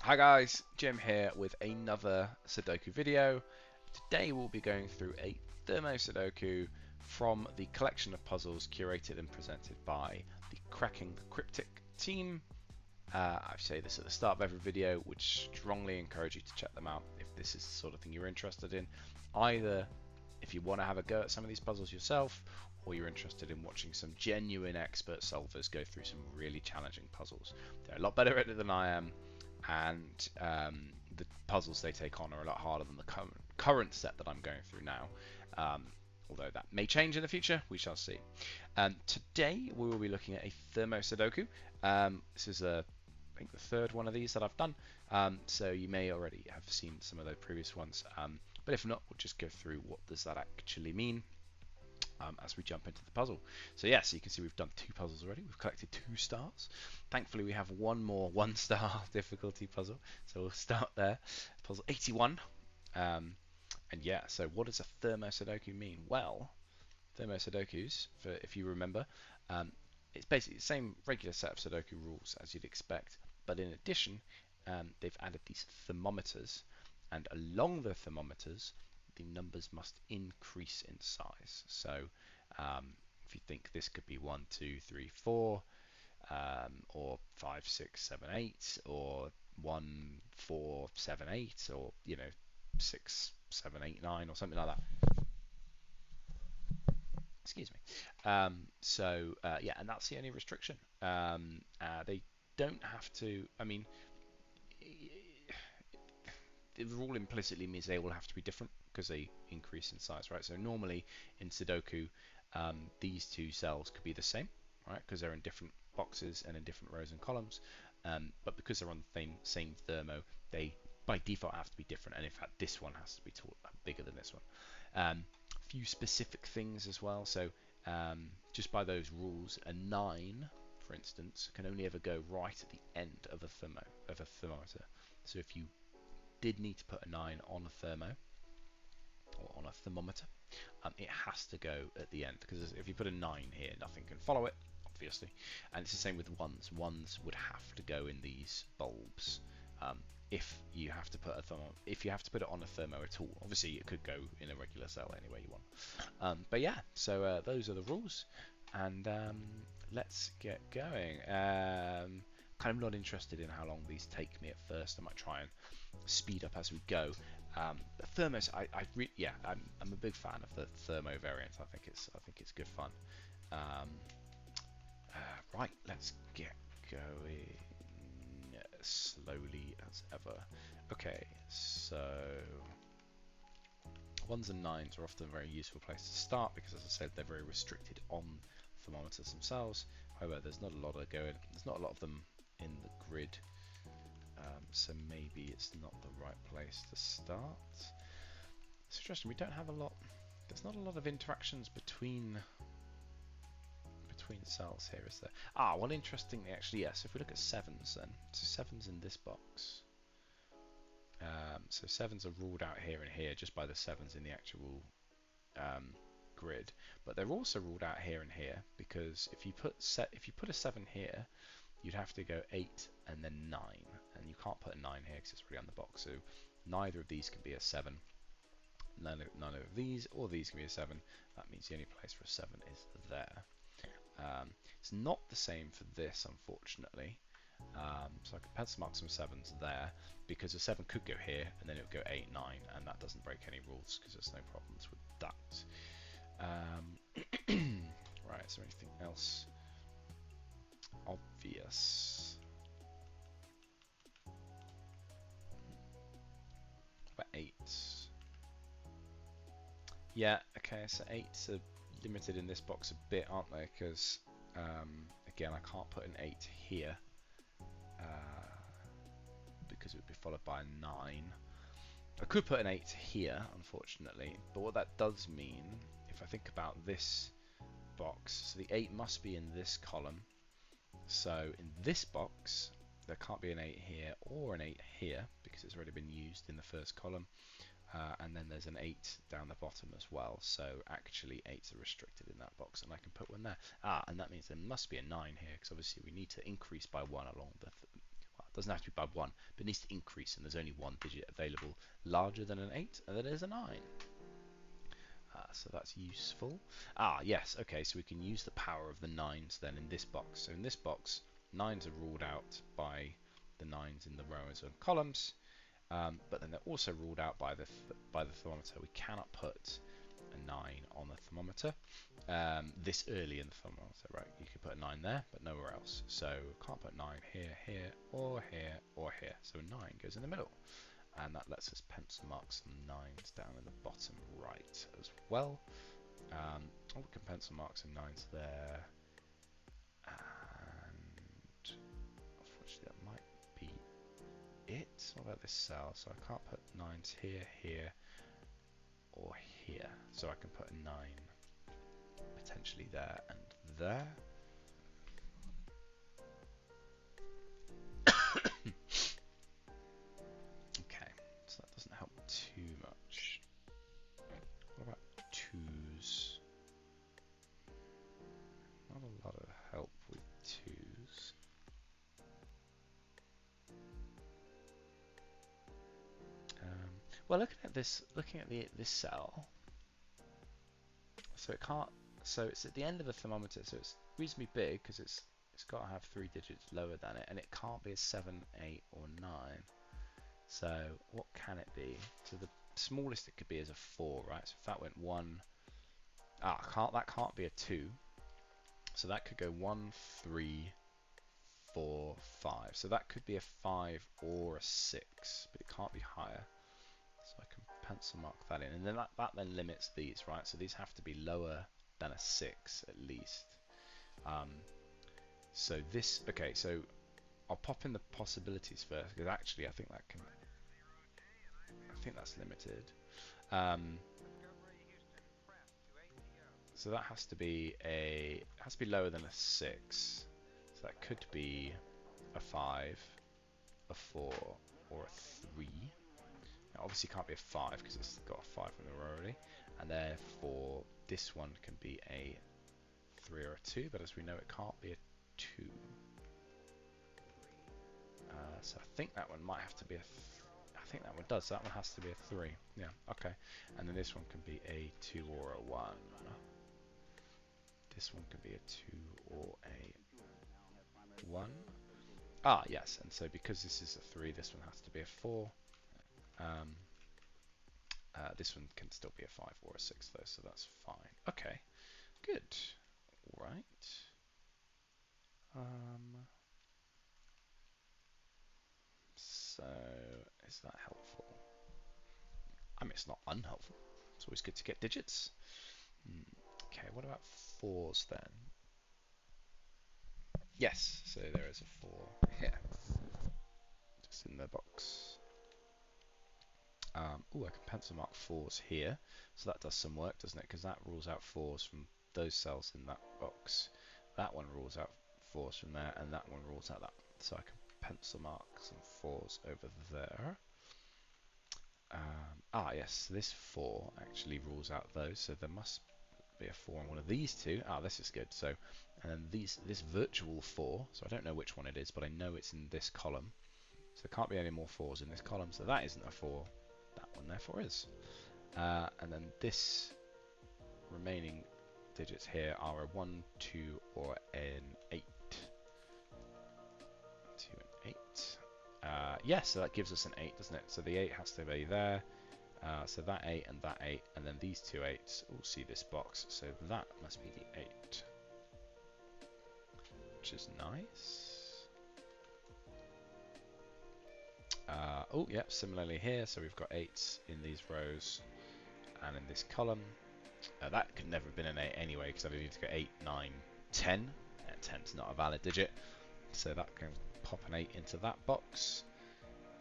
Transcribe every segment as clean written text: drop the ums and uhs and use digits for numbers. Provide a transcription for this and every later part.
Hi guys, Jim here with another Sudoku video. Today we'll be going through a Thermo Sudoku from the collection of puzzles curated and presented by the Cracking the Cryptic team. I say this at the start of every video, would strongly encourage you to check them out if this is the sort of thing you're interested in. Either if you want to have a go at some of these puzzles yourself, or you're interested in watching some genuine expert solvers go through some really challenging puzzles. They're a lot better at it than I am, and the puzzles they take on are a lot harder than the current set that I'm going through now. Although that may change in the future, we shall see. Today we will be looking at a Thermo Sudoku. This is I think the third one of these that I've done, so you may already have seen some of the previous ones, but if not, we'll just go through what does that actually mean as we jump into the puzzle. So yes, you can see we've done 2 puzzles already. We've collected 2 stars. Thankfully, we have one more 1-star difficulty puzzle, so we'll start there. Puzzle 81. And yeah, so what does a Thermo Sudoku mean? Well, Thermo Sudokus, if you remember, it's basically the same regular set of Sudoku rules as you'd expect, but in addition, they've added these thermometers, and along the thermometers, the numbers must increase in size. So if you think this could be 1, 2, 3, 4, or 5, 6, 7, 8, or 1, 4, 7, 8, or 6, 7, 8, 9, or something like that. Excuse me. Yeah, and that's the only restriction. They don't have to. I mean, the rule implicitly means they will have to be different because they increase in size, right? So normally in Sudoku, these 2 cells could be the same, right? Because they're in different boxes and in different rows and columns. But because they're on the same thermo, they by default have to be different. And in fact, this one has to be bigger than this one. A few specific things as well. So just by those rules, a 9, for instance, can only ever go right at the end of a thermometer. So if you did need to put a 9 on a thermo or on a thermometer, it has to go at the end, because if you put a 9 here, nothing can follow it, obviously. And it's the same with 1s. 1s would have to go in these bulbs if you have to put it on a thermo at all. Obviously, it could go in a regular cell any way you want. But yeah, so those are the rules, and let's get going. Kind of not interested in how long these take me at first. I might try and speed up as we go. The thermos, I'm a big fan of the thermo variant. I think it's good fun. Right, let's get going slowly as ever. Okay, so 1s and 9s are often a very useful place to start because, as I said, they're very restricted on thermometers themselves. However, there's not a lot of them in the grid, so maybe it's not the right place to start. It's interesting, we don't have a lot. There's not a lot of interactions between cells here, is there? Well, interestingly, actually, yes. If we look at 7s, then so 7s in this box. So 7s are ruled out here and here just by the 7s in the actual grid, but they're also ruled out here and here because if you put a 7 here, you'd have to go 8 and then 9, and you can't put a 9 here because it's already on the box. So neither of these can be a 7. None of these or these can be a 7. That means the only place for a 7 is there. It's not the same for this, unfortunately. So I could pencil mark some 7s there because a 7 could go here and then it would go 8, 9, and that doesn't break any rules because there's no problems with that. Right, is there anything else obvious? About 8s. Yeah, okay, so 8s are limited in this box a bit, aren't they? Because again, I can't put an 8 here because it would be followed by a 9. I could put an 8 here, unfortunately, but what that does mean, if I think about this box, so the 8 must be in this column. So in this box, there can't be an 8 here or an 8 here because it's already been used in the first column. And then there's an 8 down the bottom as well, so actually 8s are restricted in that box, and I can put 1 there. And that means there must be a 9 here, because obviously we need to increase by 1 along the Doesn't have to be by 1, but it needs to increase, and there's only one digit available larger than an 8, and that is a 9. So that's useful. Yes, okay, so we can use the power of the 9s then in this box. So in this box, 9s are ruled out by the 9s in the rows and columns, but then they're also ruled out by the thermometer. We cannot put a 9 on the thermometer this early in the thermometer, right? You can put a 9 there, but nowhere else. So can't put 9 here, here, or here, or here. So 9 goes in the middle. And that lets us pencil mark some 9s down in the bottom right as well. We can pencil mark some 9s there. And unfortunately that might be it. What about this cell? So I can't put 9s here, here, or here. So I can put a 9 potentially there and there. Okay, so that doesn't help too much. What about 2s? Not a lot of help with 2s. Well, looking at this cell, so it can't. So it's at the end of the thermometer, so it's reasonably big because it's got to have 3 digits lower than it, and it can't be a 7, 8, or 9. So what can it be? So the smallest it could be is a 4, right? So if that went 1, that can't be a 2. So that could go 1, 3, 4, 5. So that could be a 5 or a 6, but it can't be higher. So I can pencil mark that in, and then that then limits these, right? So these have to be lower than a 6 at least. So this, okay, so I'll pop in the possibilities first, because actually I think that's limited. So that has to be lower than a 6. So that could be a 5, a 4, or a 3. It obviously can't be a 5 because it's got a 5 in the row already, and therefore this one can be a 3 or a 2, but as we know it can't be a 2. So I think that one might have to be I think that one does. So that one has to be a 3. Yeah, okay. And then this one can be a 2 or a 1. This one can be a 2 or a 1. Yes, and so because this is a 3, this one has to be a 4. This one can still be a 5 or a 6 though, so that's fine. Okay, good. All right. So is that helpful? I mean, it's not unhelpful. It's always good to get digits. Okay, what about 4s then? Yes, so there is a 4 here, just in the box. I can pencil mark 4s here, so that does some work, doesn't it? Because that rules out 4s from those cells in that box. That one rules out 4s from there, and that one rules out that. So I can pencil mark some 4s over there. Yes, this 4 actually rules out those, so there must be a 4 on one of these two. This is good. So, and then this virtual 4, so I don't know which one it is, but I know it's in this column. So there can't be any more 4s in this column, so that isn't a 4. That one therefore is. And then this remaining digits here are a 1, 2, or an 8. 2 and 8. Yes, so that gives us an 8, doesn't it? So the 8 has to be there. So that 8 and that 8, and then these two 8s all see this box, so that must be the 8. Which is nice. Yeah, similarly here, so we've got 8s in these rows and in this column. That could never have been an 8 anyway, because I need to go 8, 9, 10. 10's not a valid digit, so that can pop an 8 into that box.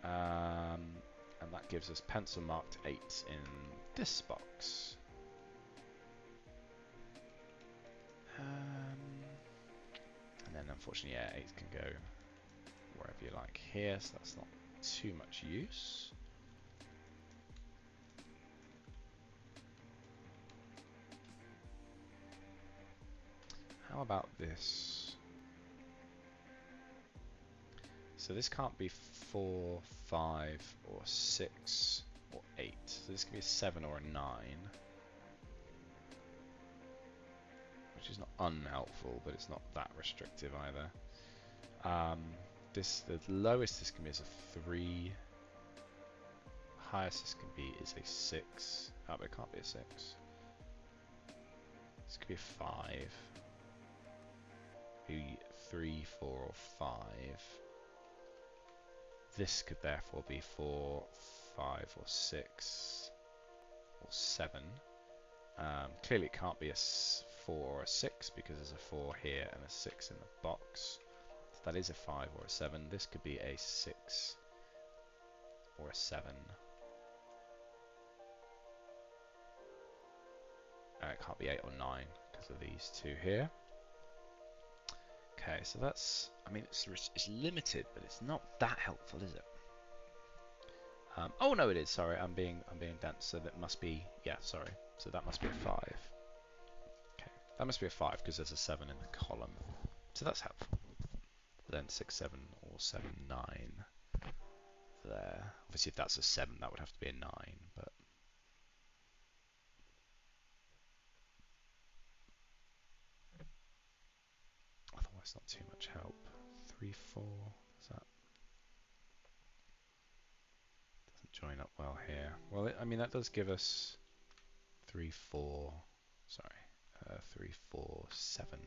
And that gives us pencil marked 8 in this box. And then unfortunately, yeah, 8 can go wherever you like here, so that's not too much use. How about this? So So this can't be 4, 5, or 6, or 8. So this could be a 7 or a 9. Which is not unhelpful, but it's not that restrictive either. The lowest this can be is a 3. Highest this can be is a 6. Oh, but it can't be a 6. This could be a 5. Be 3, 4, or 5. This could therefore be 4, 5, or 6, or 7. Clearly it can't be a 4 or a 6 because there's a 4 here and a 6 in the box. So that is a 5 or a 7. This could be a 6 or a 7. It can't be 8 or 9 because of these two here. Okay, so that's, I mean, it's limited, but it's not that helpful, is it? Oh no, it is. Sorry, I'm being dense. So that must be, yeah, sorry. So that must be a 5. Okay, that must be a 5 because there's a 7 in the column. So that's helpful. But then 6, 7, or 7, 9 there. Obviously, if that's a 7, that would have to be a 9, but otherwise not too much help. 3, 4, is that doesn't join up well here. Well, I mean, that does give us 3, 4, sorry, 3, 4, 7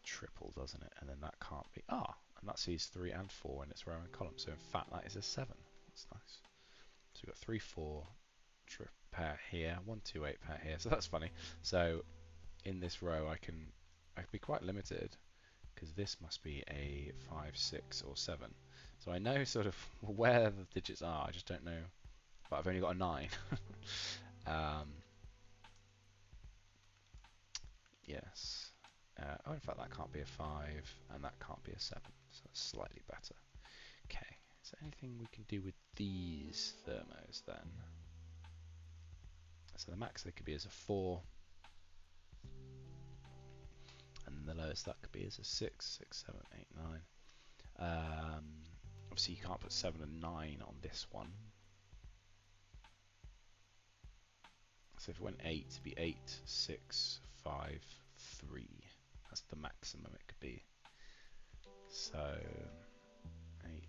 triple, doesn't it? And then that can't be, and that sees 3 and 4 in its row and column. So in fact, that is a 7. That's nice. So we've got 3, 4 pair here, 1, 2, 8 pair here. So that's funny. So in this row, I can be quite limited because this must be a 5, 6, or 7. So I know sort of where the digits are. I just don't know. But I've only got a 9. Yes. In fact, that can't be a 5, and that can't be a 7. So that's slightly better. Okay. Is there anything we can do with these thermos then? So the max they could be is a 4. And the lowest that could be is a 6, 6, 7, 8, 9. Obviously, you can't put 7 and 9 on this one. So if it went 8, it'd be 8, 6, 5, 3. That's the maximum it could be. So 8,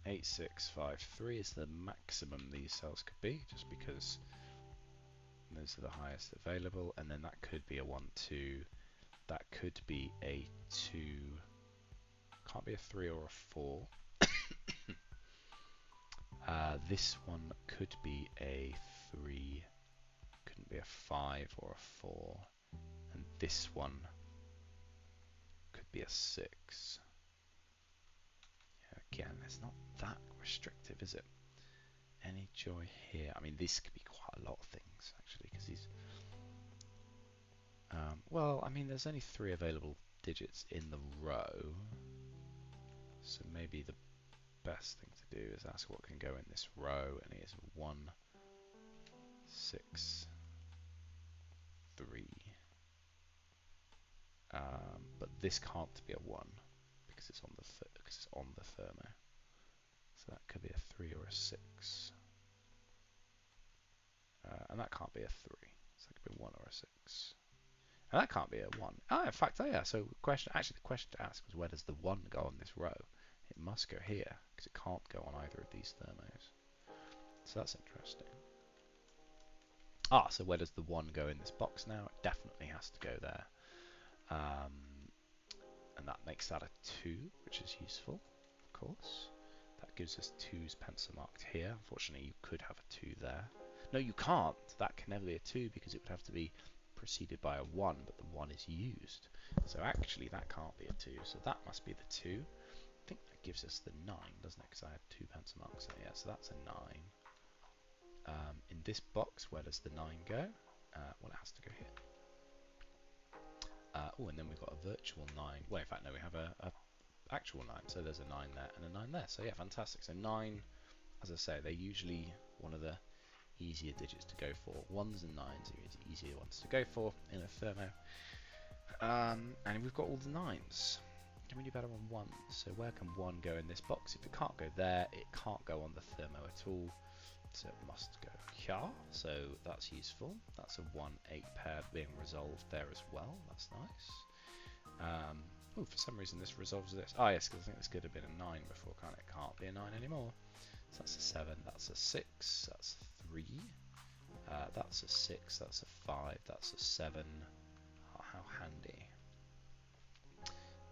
8, 6, 5, 3 is the maximum these cells could be, just because those are the highest available. And then that could be a 1, 2. That could be a 2. Can't be a 3 or a 4. This one could be a 3. Couldn't be a 5 or a 4. And this one could be a 6. Again, it's not that restrictive, is it? Any joy here? I mean, this could be quite a lot of things, actually, because these... well, I mean, there's only 3 available digits in the row. So maybe the best thing to do is ask what can go in this row, and it is 1, 6, 3. But this can't be a 1 because it's on the thermo. So that could be a 3 or a 6. And that can't be a 3. So it could be a 1 or a 6. And that can't be a 1. In fact, yeah. So the question to ask was, where does the 1 go on this row? It must go here because it can't go on either of these thermos. So that's interesting. So where does the 1 go in this box now? It definitely has to go there. And that makes that a 2, which is useful, of course. That gives us 2's pencil marked here. Unfortunately, you could have a 2 there. No, you can't. That can never be a 2 because it would have to be preceded by a 1, but the 1 is used. So actually, that can't be a 2. So that must be the 2. I think that gives us the 9, doesn't it? Because I had 2 pencil marks there. Yeah, so that's a 9. In this box, where does the 9 go? Well, it has to go here. And then we've got a virtual 9. Well, in fact, no, we have a actual 9. So there's a 9 there and a 9 there. So yeah, fantastic. So 9, as I say, they're usually one of the easier digits to go for. 1s and 9s are easier ones to go for in a thermo. And we've got all the 9s. can we do better on 1? So where can 1 go in this box? If it can't go there, it can't go on the Thermo at all. So it must go here. So that's useful. That's a 1-8 pair being resolved there as well. That's nice. Oh, for some reason this resolves this. Oh yes, because I think this could have been a 9 before, can't it? Can't be a 9 anymore. So that's a 7, that's a 6, that's a 3. That's a 6, that's a 5, that's a 7. Oh, how handy.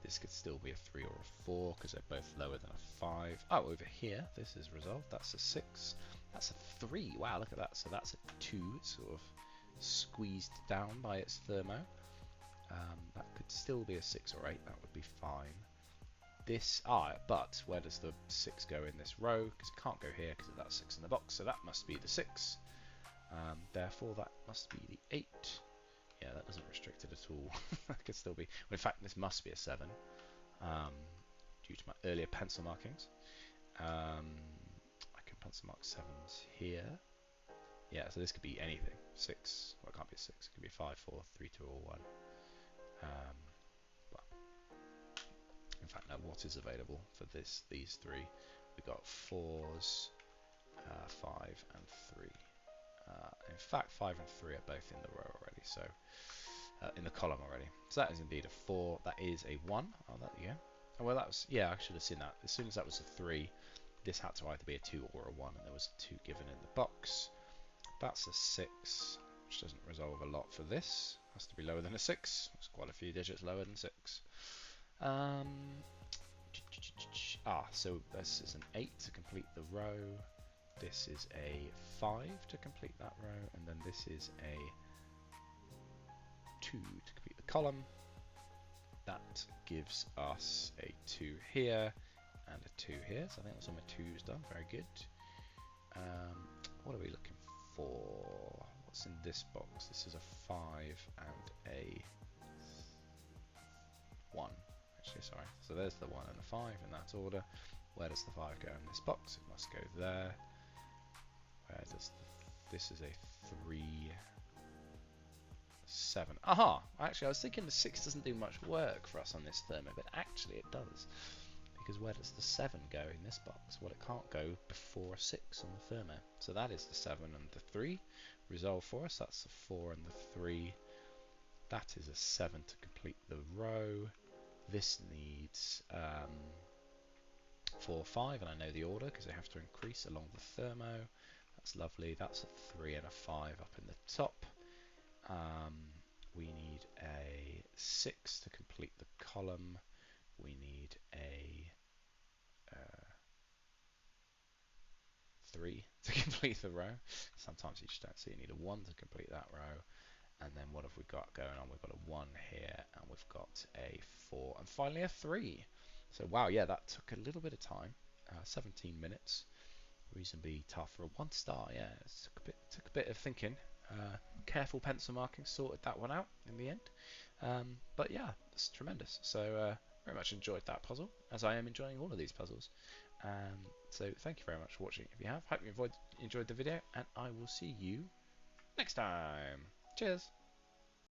This could still be a 3 or a 4 because they're both lower than a 5. Oh, over here, this is resolved. That's a 6. That's a 3. Wow, look at that. So that's a 2. It's sort of squeezed down by its Thermo. That could still be a 6 or 8. That would be fine. This, but where does the 6 go in this row? Because it can't go here because of that 6 in the box. So that must be the 6. Therefore, that must be the 8. Yeah, that doesn't restrict it at all. That could still be. Well, in fact, this must be a 7 due to my earlier pencil markings. I can pencil mark 7s here. Yeah, so this could be anything. 6. Well, it can't be a 6. It could be 5, 4, 3, 2, or 1. But in fact, now what is available for these 3? We've got 4s, 5, and 3. In fact, 5 and 3 are both in the row already, so in the column already. So that is indeed a 4. That is a 1. Oh, there you go. Oh, well, that was, yeah, I should have seen that. As soon as that was a 3, this had to either be a 2 or a 1, and there was a 2 given in the box. That's a 6, which doesn't resolve a lot for this. Has to be lower than a 6. It's quite a few digits lower than 6. So this is an 8 to complete the row. This is a 5 to complete that row, and then this is a 2 to complete the column. That gives us a 2 here and a 2 here. So I think that's all my 2's done. Very good. What are we looking for? What's in this box? This is a 5 and a 1. Actually, sorry. So there's the 1 and the 5 in that order. Where does the 5 go in this box? It must go there. Where does this is a 3, 7. Aha! Actually, I was thinking the 6 doesn't do much work for us on this Thermo, but actually it does. Because where does the 7 go in this box? Well, it can't go before a 6 on the Thermo. So that is the 7 and the 3. Resolve for us. That's the 4 and the 3. That is a 7 to complete the row. This needs 4, 5, and I know the order because they have to increase along the Thermo. That's lovely. That's a 3 and a 5 up in the top. We need a 6 to complete the column. We need a 3 to complete the row. Sometimes you just don't see you need a 1 to complete that row. And then what have we got going on? We've got a 1 here, and we've got a 4, and finally a 3. So wow, yeah, that took a little bit of time. 17 minutes. Reasonably tough for a 1 star. Yeah, it took a bit of thinking. Careful pencil marking sorted that one out in the end. But yeah, it's tremendous. So very much enjoyed that puzzle, as I am enjoying all of these puzzles. So thank you very much for watching. If you have, hope you enjoyed the video, and I will see you next time. Cheers.